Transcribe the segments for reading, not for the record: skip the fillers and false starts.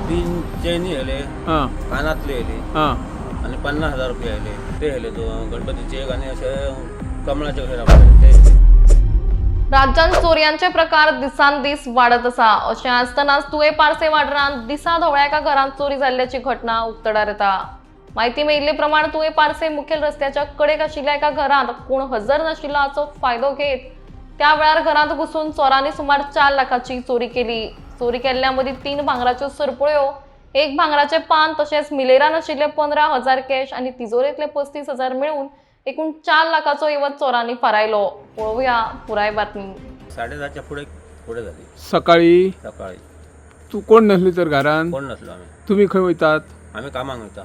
तीन चैनी हेले हां कानातले हेले हां आणि 50,000 रुपये हेले ते हेले तो गणपतीचे एक आणि असे कमळाचे घेरा ते राज्यात चोरयांचे प्रकार दिसांदिस वाढत असा अशें आसतनाच तुवे पारसे वाठारांत दिसा ढवळ्या एका घरांत चोरी जाल्ल्याची घटना उक्तडार येता। माहिती मेळिल्ले प्रमाण तुवे पारसे मुखेल रस्त्याच्या कडेक आशिल्ल्या एका घरांत कोण हजर नाशिल्लो हाचो फायदो घेत त्या वेळार घरांत घुसून चोरांनी सुमार 4 लाखाची चोरी केली। चोरी केल्ल्या मदीं 3 भांगराच्यो सरपळ्यो, 1 भांगराचें पान तशेंच मिलेरान आशिल्ले 15,000 कॅश आणि तिजोरेंतले 35,000 मेळून एकूण 4 लाखाचो येवत चोरांनी फारायलो। पळोवया पुराय बातमी। 10:30च्या पुढे झाली सकाळी सकाळी। तू कोण नसली तर घरान कोण नसलो आम्ही तुम्ही खंय वयतात आम्ही कामाक वयता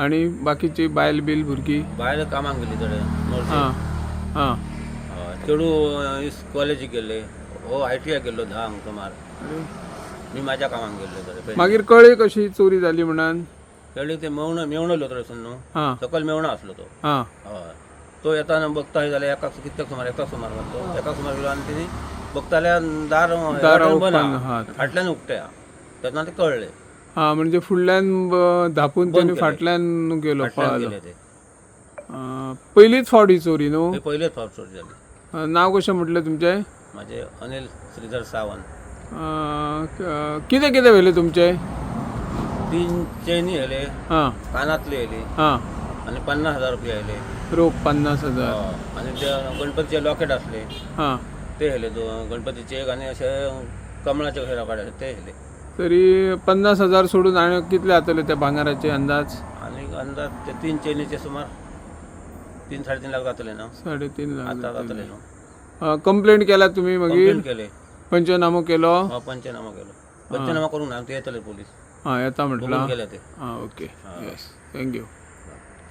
आणि बाकीची बायल बिल भुरगी बायल कामाक गेली थोडे हां हां चेडू कॉलेजीक गेले हो ITI गेल्लो 10 सुमार मी माझ्या कामाक गेल्लो थोडे मागीर कळ्ळी कशी चोरी जाली म्हणून कळ्ळी ते मेवणलो थोडेसून न्हू हां सकयल मेवणो आसलो तो हां हय तो येताना बघता हे जाल्यार कितल्याक सुमार म्हणतो एका सुमार गेलो आणि तिने बघता जाल्यार दार बंद फाटल्यान उक्ते तेन्ना ते कळले हां म्हणजे फुडल्यान धापून बंद तेणी केले. फाटल्यान गेलो फाटल्यान पळालो गेले ते पयलीच फावट ही चोरी न्हू हे पयलेच फावट चोरी जाली नाव कशें म्हटलें तुमचें माझे अनिल श्रीधर सावंत कितें कितें व्हेलें तुमचें 3 चैनी हेले हां कानातले हेले हां आणि 50,000 रुपये हेले रोख 50,000 आणि ते गणपतीचे लॉकेट असले हां ते हेले तो गणपतीचे एक आणि असे कमळाचे घेरा काढले ते हेले तरी 50,000 सोडून आनी कितले जातले त्या भांगाराचे अंदाज आणि अंदाज ते 3 चैनीचे सुमार 3-3.5 लाख जातले ना 3.5 आता लाख जातले ना कंप्लेंट केला तुम्ही मागीर कंप्लेंट केले पंचनामो केलो पंचनामा केलो पंचनामा करून ते येतले पोलीस हां येता म्हटलं बघून गेले ते हां ओके येस थँक्यू